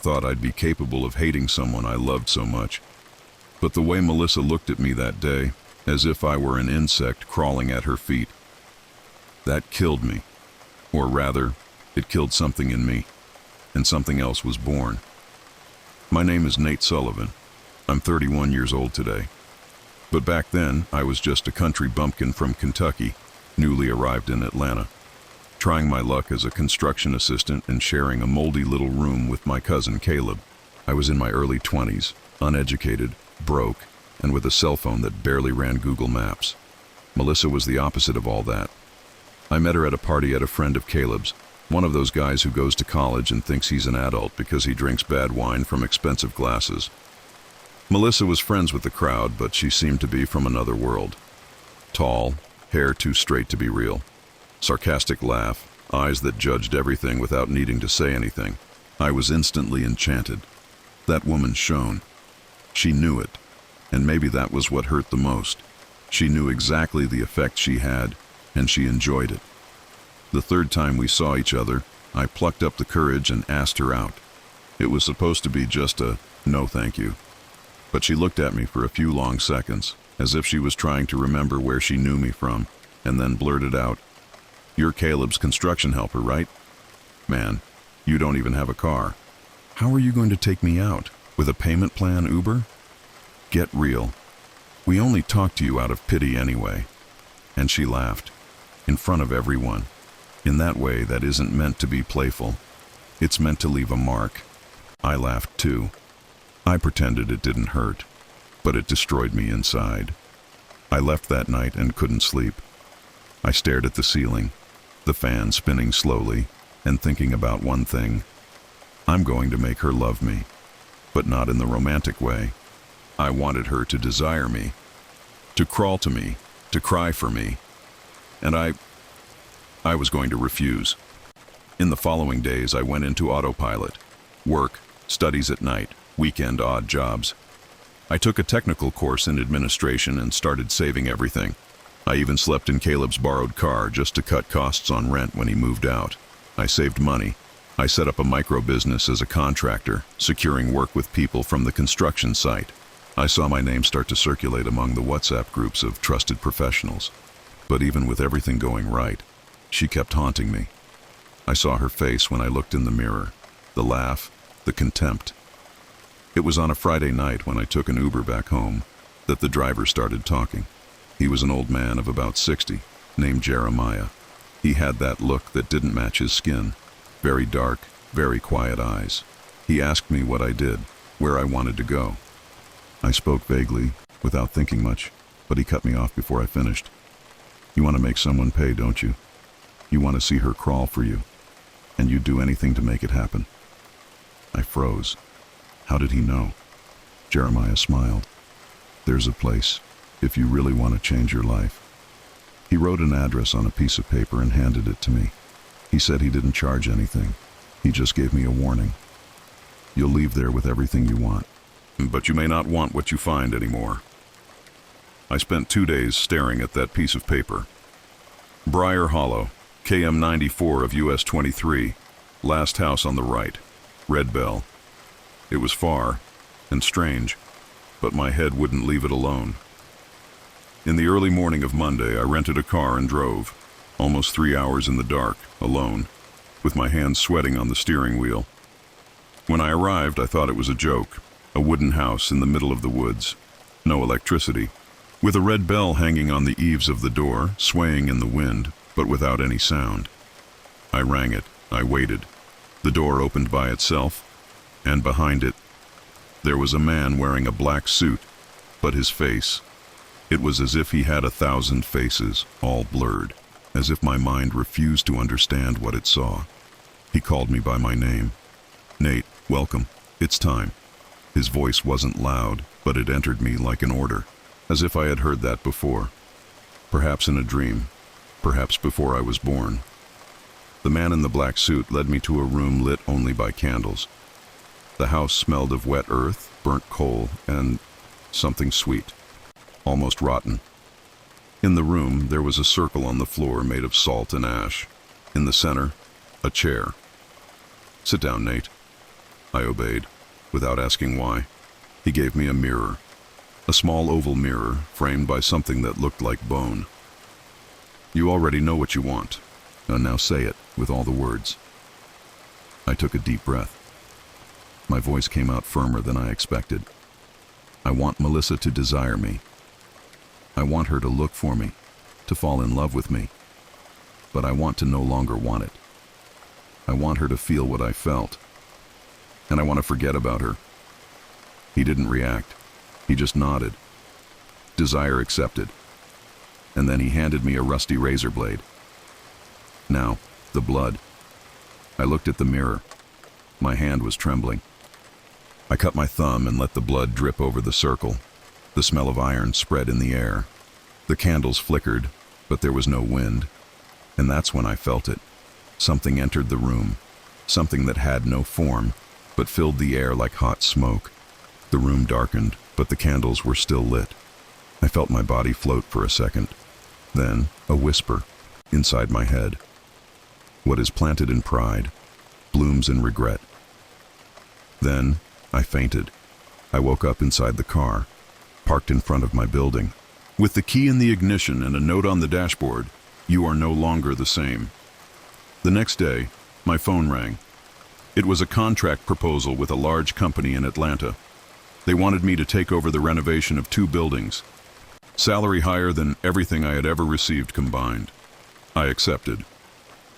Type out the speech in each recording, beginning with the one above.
thought I'd be capable of hating someone I loved so much. But the way Melissa looked at me that day, as if I were an insect crawling at her feet, that killed me. Or rather, it killed something in me, and something else was born. My name is Nate Sullivan. I'm 31 years old today. But back then, I was just a country bumpkin from Kentucky, newly arrived in Atlanta, trying my luck as a construction assistant and sharing a moldy little room with my cousin Caleb. I was in my early 20s, uneducated, broke, and with a cell phone that barely ran Google Maps. Melissa was the opposite of all that. I met her at a party at a friend of Caleb's, one of those guys who goes to college and thinks he's an adult because he drinks bad wine from expensive glasses. Melissa was friends with the crowd, but she seemed to be from another world. Tall, hair too straight to be real, sarcastic laugh, eyes that judged everything without needing to say anything. I was instantly enchanted. That woman shone. She knew it, and maybe that was what hurt the most. She knew exactly the effect she had, and she enjoyed it. The third time we saw each other, I plucked up the courage and asked her out. It was supposed to be just a no thank you. But she looked at me for a few long seconds, as if she was trying to remember where she knew me from, and then blurted out, "You're Caleb's construction helper, right? Man, you don't even have a car. How are you going to take me out? With a payment plan Uber? Get real. We only talked to you out of pity anyway." And she laughed, in front of everyone. In that way that isn't meant to be playful. It's meant to leave a mark. I laughed too. I pretended it didn't hurt, but it destroyed me inside. I left that night and couldn't sleep. I stared at the ceiling, the fan spinning slowly, and thinking about one thing. I'm going to make her love me, but not in the romantic way. I wanted her to desire me, to crawl to me, to cry for me. And I was going to refuse. In the following days, I went into autopilot. Work, studies at night, weekend odd jobs. I took a technical course in administration and started saving everything. I even slept in Caleb's borrowed car just to cut costs on rent when he moved out. I saved money. I set up a micro business as a contractor, securing work with people from the construction site. I saw my name start to circulate among the WhatsApp groups of trusted professionals. But even with everything going right, she kept haunting me. I saw her face when I looked in the mirror, the laugh, the contempt. It was on a Friday night when I took an Uber back home that the driver started talking. He was an old man of about 60, named Jeremiah. He had that look that didn't match his skin, very dark, very quiet eyes. He asked me what I did, where I wanted to go. I spoke vaguely, without thinking much, but he cut me off before I finished. "You want to make someone pay, don't you? You want to see her crawl for you, and you'd do anything to make it happen." I froze. How did he know? Jeremiah smiled. "There's a place, if you really want to change your life." He wrote an address on a piece of paper and handed it to me. He said he didn't charge anything. He just gave me a warning. "You'll leave there with everything you want, but you may not want what you find anymore." I spent 2 days staring at that piece of paper. Briar Hollow, KM 94 of US 23, last house on the right, Red Bell. It was far and strange, but my head wouldn't leave it alone. In the early morning of Monday, I rented a car and drove, almost 3 hours in the dark, alone, with my hands sweating on the steering wheel. When I arrived, I thought it was a joke, a wooden house in the middle of the woods, no electricity, with a red bell hanging on the eaves of the door, swaying in the wind, but without any sound. I rang it. I waited. The door opened by itself, and behind it, there was a man wearing a black suit, but his face, it was as if he had 1,000 faces, all blurred, as if my mind refused to understand what it saw. He called me by my name. "Nate, welcome. It's time." His voice wasn't loud, but it entered me like an order, as if I had heard that before. Perhaps in a dream, perhaps before I was born. The man in the black suit led me to a room lit only by candles. The house smelled of wet earth, burnt coal, and something sweet, almost rotten. In the room, there was a circle on the floor made of salt and ash. In the center, a chair. "Sit down, Nate." I obeyed, without asking why. He gave me a mirror, a small oval mirror framed by something that looked like bone. You already know what you want, and now say it with all the words. I took a deep breath. My voice came out firmer than I expected. I want Melissa to desire me. I want her to look for me, to fall in love with me. But I want to no longer want it. I want her to feel what I felt. And I want to forget about her. He didn't react. He just nodded. Desire accepted. And then he handed me a rusty razor blade. Now, the blood. I looked at the mirror. My hand was trembling. I cut my thumb and let the blood drip over the circle. The smell of iron spread in the air. The candles flickered, but there was no wind. And that's when I felt it. Something entered the room. Something that had no form, but filled the air like hot smoke. The room darkened, but the candles were still lit. I felt my body float for a second. Then, a whisper, inside my head. What is planted in pride, blooms in regret. Then, I fainted. I woke up inside the car, parked in front of my building. With the key in the ignition and a note on the dashboard, "You are no longer the same." The next day, my phone rang. It was a contract proposal with a large company in Atlanta. They wanted me to take over the renovation of 2 buildings. Salary higher than everything I had ever received combined. I accepted.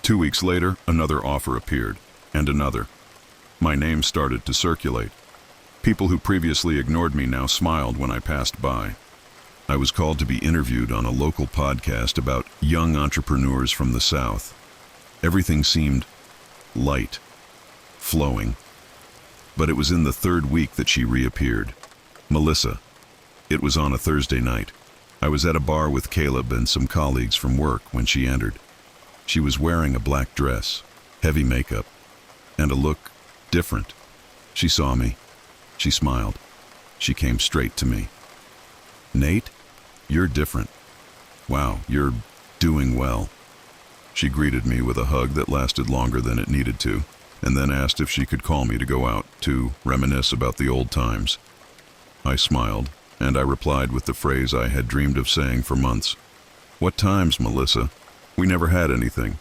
2 weeks later, another offer appeared, and another. My name started to circulate. People who previously ignored me now smiled when I passed by. I was called to be interviewed on a local podcast about young entrepreneurs from the South. Everything seemed light, flowing. But it was in the 3rd week that she reappeared. Melissa. It was on a Thursday night. I was at a bar with Caleb and some colleagues from work when she entered. She was wearing a black dress, heavy makeup, and a look different. She saw me. She smiled. She came straight to me. "Nate, you're different. Wow, you're doing well." She greeted me with a hug that lasted longer than it needed to, and then asked if she could call me to go out, to reminisce about the old times. I smiled, and I replied with the phrase I had dreamed of saying for months. "What times, Melissa? We never had anything."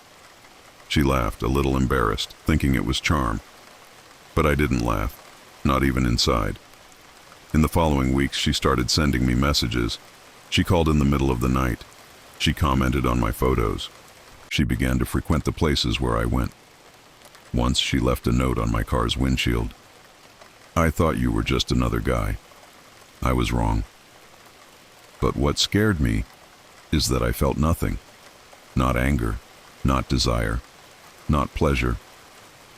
She laughed, a little embarrassed, thinking it was charm. But I didn't laugh, not even inside. In the following weeks, she started sending me messages. She called in the middle of the night. She commented on my photos. She began to frequent the places where I went. Once she left a note on my car's windshield. "I thought you were just another guy." I was wrong. But what scared me is that I felt nothing. Not anger, not desire, not pleasure.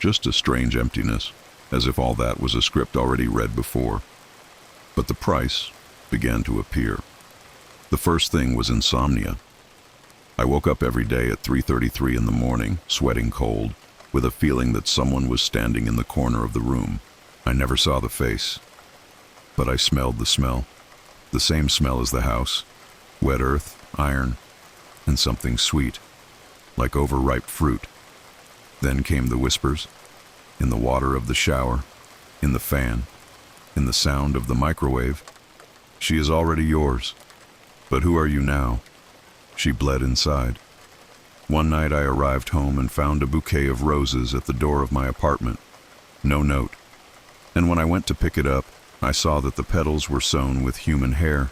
Just a strange emptiness, as if all that was a script already read before. But the price began to appear. The first thing was insomnia. I woke up every day at 3:33 in the morning, sweating cold, with a feeling that someone was standing in the corner of the room. I never saw the face, but I smelled the smell. The same smell as the house. Wet earth, iron, and something sweet, like overripe fruit. Then came the whispers, in the water of the shower, in the fan, in the sound of the microwave. "She is already yours. But who are you now?" She bled inside. One night I arrived home and found a bouquet of roses at the door of my apartment. No note. And when I went to pick it up, I saw that the petals were sewn with human hair.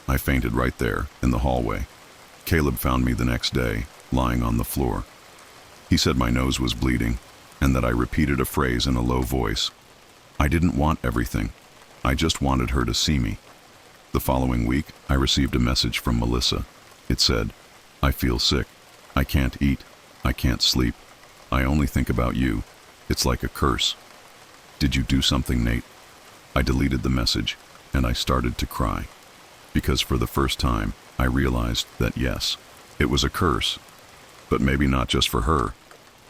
I fainted right there, in the hallway. Caleb found me the next day, lying on the floor. He said my nose was bleeding, and that I repeated a phrase in a low voice. I didn't want everything. I just wanted her to see me. The following week, I received a message from Melissa. It said, "I feel sick. I can't eat. I can't sleep. I only think about you. It's like a curse." "Did you do something, Nate?" I deleted the message, and I started to cry. Because for the first time, I realized that yes, it was a curse. But maybe not just for her.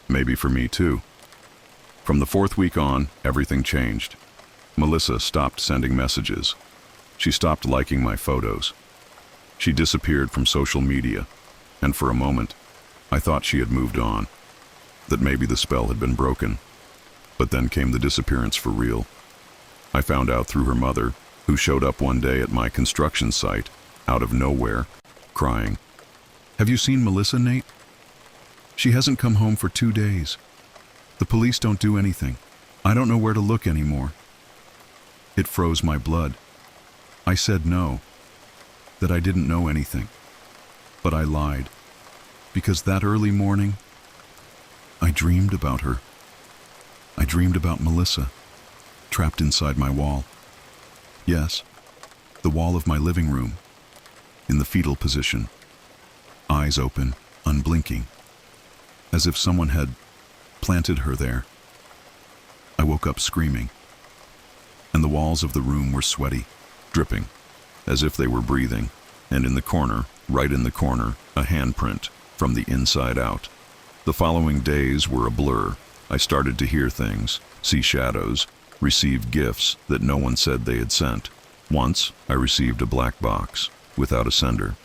Maybe for me too. From the 4th week on, everything changed. Melissa stopped sending messages. She stopped liking my photos. She disappeared from social media, and for a moment, I thought she had moved on, that maybe the spell had been broken. But then came the disappearance for real. I found out through her mother, who showed up one day at my construction site, out of nowhere, crying. "Have you seen Melissa, Nate? She hasn't come home for 2 days. The police don't do anything. I don't know where to look anymore." It froze my blood. I said no, that I didn't know anything. But I lied, because that early morning, I dreamed about her. I dreamed about Melissa, trapped inside my wall. Yes, the wall of my living room, in the fetal position, eyes open, unblinking, as if someone had planted her there. I woke up screaming, and the walls of the room were sweaty, dripping, as if they were breathing, and in the corner, right in the corner, a handprint from the inside out. The following days were a blur. I started to hear things, see shadows, receive gifts that no one said they had sent. Once, I received a black box, without a sender.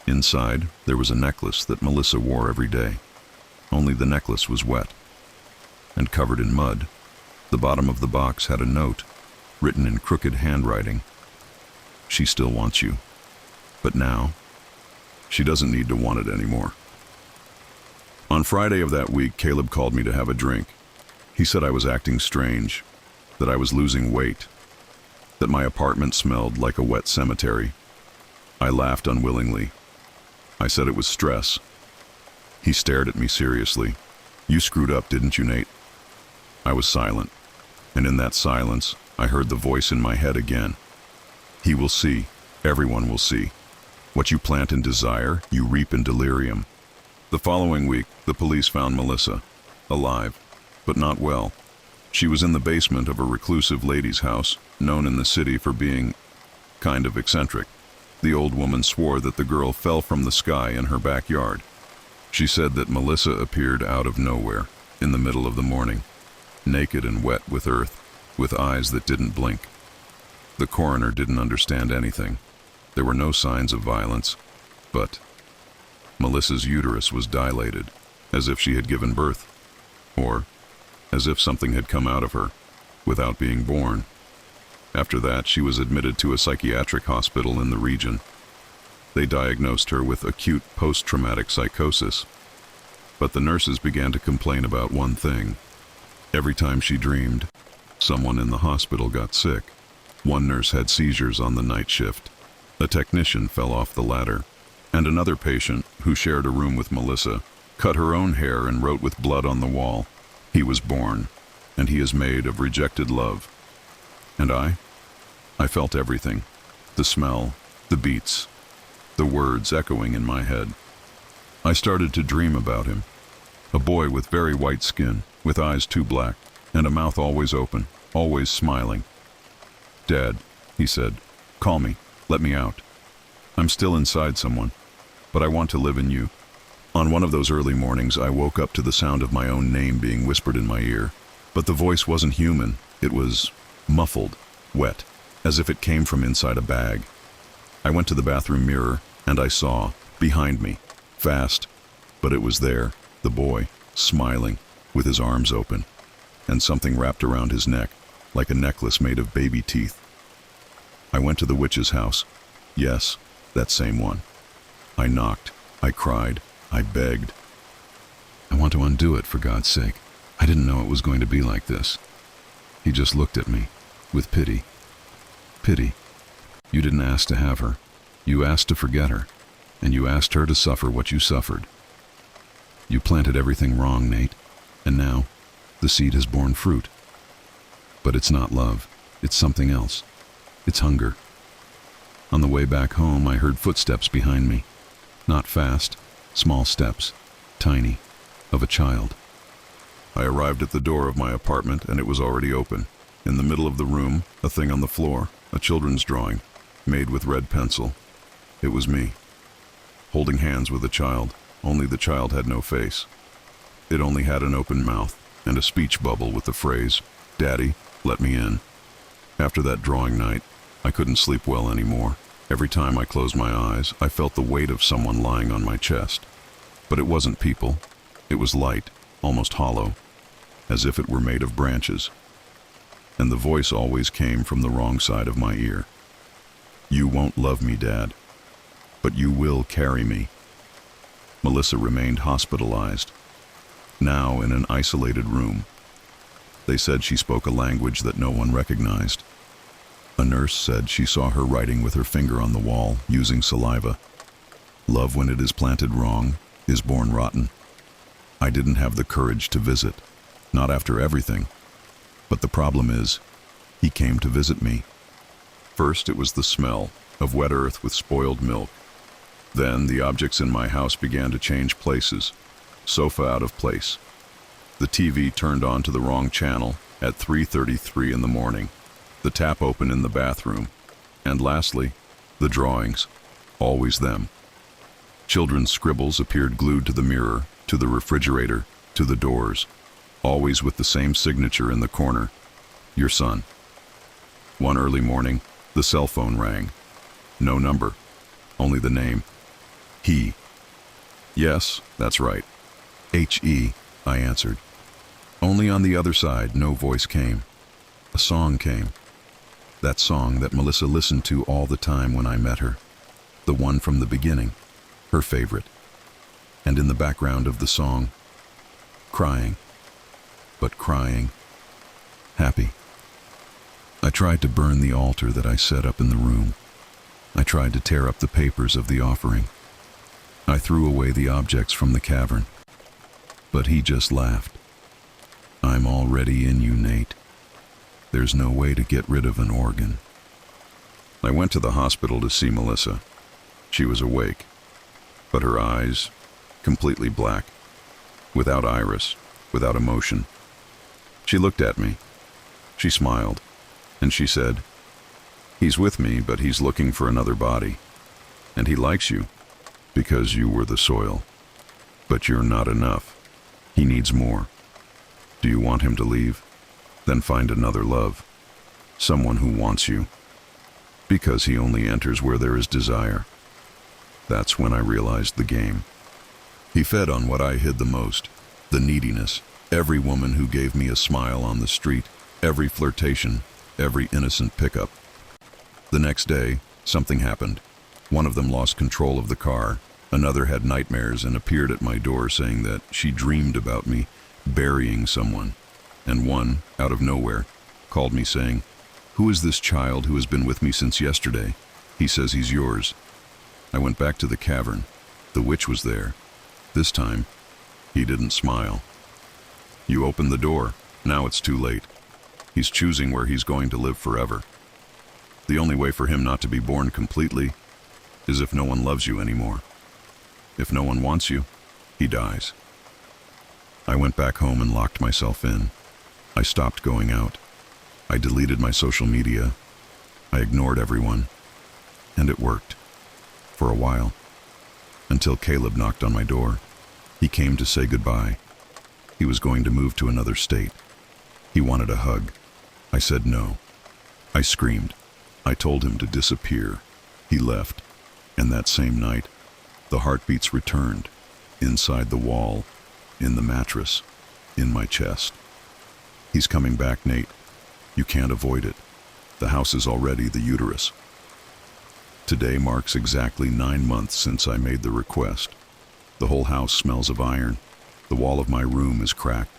Inside, there was a necklace that Melissa wore every day. Only the necklace was wet and covered in mud. The bottom of the box had a note, written in crooked handwriting. "She still wants you. But now, she doesn't need to want it anymore." On Friday of that week, Caleb called me to have a drink. He said I was acting strange, that I was losing weight, that my apartment smelled like a wet cemetery. I laughed unwillingly. I said it was stress. He stared at me seriously. "You screwed up, didn't you, Nate?" I was silent, and in that silence, I heard the voice in my head again. "He will see. Everyone will see. What you plant in desire, you reap in delirium." The following week, the police found Melissa, alive, but not well. She was in the basement of a reclusive lady's house, known in the city for being kind of eccentric. The old woman swore that the girl fell from the sky in her backyard. She said that Melissa appeared out of nowhere, in the middle of the morning, naked and wet with earth, with eyes that didn't blink. The coroner didn't understand anything. There were no signs of violence, but Melissa's uterus was dilated, as if she had given birth, or as if something had come out of her, without being born. After that, she was admitted to a psychiatric hospital in the region. They diagnosed her with acute post-traumatic psychosis. But the nurses began to complain about one thing. Every time she dreamed, someone in the hospital got sick. One nurse had seizures on the night shift. A technician fell off the ladder. And another patient, who shared a room with Melissa, cut her own hair and wrote with blood on the wall, "He was born, and he is made of rejected love." And I felt everything. The smell, the beats, the words echoing in my head. I started to dream about him. A boy with very white skin, with eyes too black, and a mouth always open, always smiling. "Dad," he said, "call me, let me out. I'm still inside someone, but I want to live in you." On one of those early mornings, I woke up to the sound of my own name being whispered in my ear. But the voice wasn't human. It was muffled, wet, as if it came from inside a bag. I went to the bathroom mirror, and I saw, behind me, fast, but it was there, the boy, smiling, with his arms open, and something wrapped around his neck, like a necklace made of baby teeth. I went to the witch's house. Yes, that same one. I knocked, I cried, I begged. "I want to undo it, for God's sake. I didn't know it was going to be like this." He just looked at me, with pity. "Pity. You didn't ask to have her. You asked to forget her, and you asked her to suffer what you suffered. You planted everything wrong, Nate, and now the seed has borne fruit. But it's not love. It's something else. It's hunger." On the way back home, I heard footsteps behind me. Not fast, small steps, tiny, of a child. I arrived at the door of my apartment, and it was already open. In the middle of the room, a thing on the floor, a children's drawing, made with red pencil. It was me, holding hands with a child, only the child had no face. It only had an open mouth, and a speech bubble with the phrase, "Daddy, let me in." After that drawing night, I couldn't sleep well anymore. Every time I closed my eyes, I felt the weight of someone lying on my chest. But it wasn't people. It was light, almost hollow, as if it were made of branches. And the voice always came from the wrong side of my ear. "You won't love me, Dad, but you will carry me." Melissa remained hospitalized, now in an isolated room. They said she spoke a language that no one recognized. A nurse said she saw her writing with her finger on the wall, using saliva. "Love, when it is planted wrong, is born rotten." I didn't have the courage to visit, not after everything. But the problem is, he came to visit me. First, it was the smell of wet earth with spoiled milk. Then, the objects in my house began to change places. Sofa out of place. The TV turned on to the wrong channel at 3:33 in the morning. The tap open in the bathroom. And lastly, the drawings. Always them. Children's scribbles appeared glued to the mirror, to the refrigerator, to the doors. Always with the same signature in the corner. "Your son." One early morning, the cell phone rang. No number, only the name. He. "Yes, that's right." "H-E," I answered. Only on the other side, no voice came. A song came. That song that Melissa listened to all the time when I met her. The one from the beginning, her favorite. And in the background of the song, crying. But crying. Happy. I tried to burn the altar that I set up in the room. I tried to tear up the papers of the offering. I threw away the objects from the cavern. But he just laughed. "I'm already in you, Nate. There's no way to get rid of an organ." I went to the hospital to see Melissa. She was awake, but her eyes, completely black, without iris, without emotion. She looked at me. She smiled, and she said, "He's with me, but he's looking for another body. And he likes you, because you were the soil. But you're not enough. He needs more. Do you want him to leave? Then find another love. Someone who wants you. Because he only enters where there is desire." That's when I realized the game. He fed on what I hid the most, the neediness. Every woman who gave me a smile on the street, every flirtation, every innocent pickup. The next day, something happened. One of them lost control of the car. Another had nightmares and appeared at my door saying that she dreamed about me burying someone. And one, out of nowhere, called me saying, "Who is this child who has been with me since yesterday? He says he's yours." I went back to the cavern. The witch was there. This time, he didn't smile. "You opened the door. Now it's too late. He's choosing where he's going to live forever. The only way for him not to be born completely is if no one loves you anymore. If no one wants you, he dies." I went back home and locked myself in. I stopped going out. I deleted my social media. I ignored everyone. And it worked. For a while. Until Caleb knocked on my door. He came to say goodbye. He was going to move to another state. He wanted a hug. I said no. I screamed. I told him to disappear. He left. And that same night, the heartbeats returned. Inside the wall. In the mattress. In my chest. "He's coming back, Nate. You can't avoid it. The house is already the uterus." Today marks exactly 9 months since I made the request. The whole house smells of iron. The wall of my room is cracked,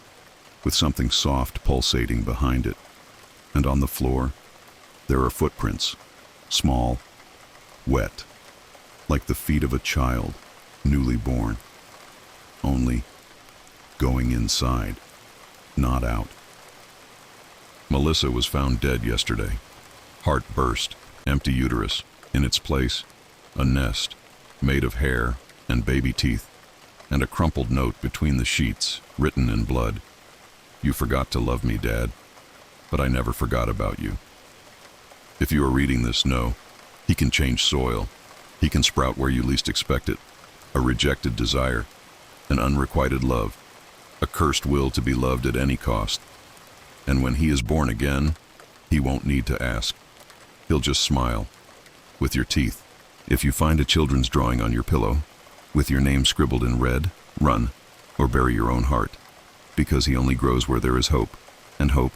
with something soft pulsating behind it. And on the floor, there are footprints. Small, wet, like the feet of a child, newly born. Only going inside, not out. Melissa was found dead yesterday. Heart burst, empty uterus. In its place, a nest made of hair and baby teeth, and a crumpled note between the sheets, written in blood. "You forgot to love me, Dad, but I never forgot about you." If you are reading this, know, he can change soil. He can sprout where you least expect it. A rejected desire, an unrequited love, a cursed will to be loved at any cost. And when he is born again, he won't need to ask. He'll just smile. With your teeth. If you find a children's drawing on your pillow, with your name scribbled in red, run, or bury your own heart. because he only grows where there is hope, and hope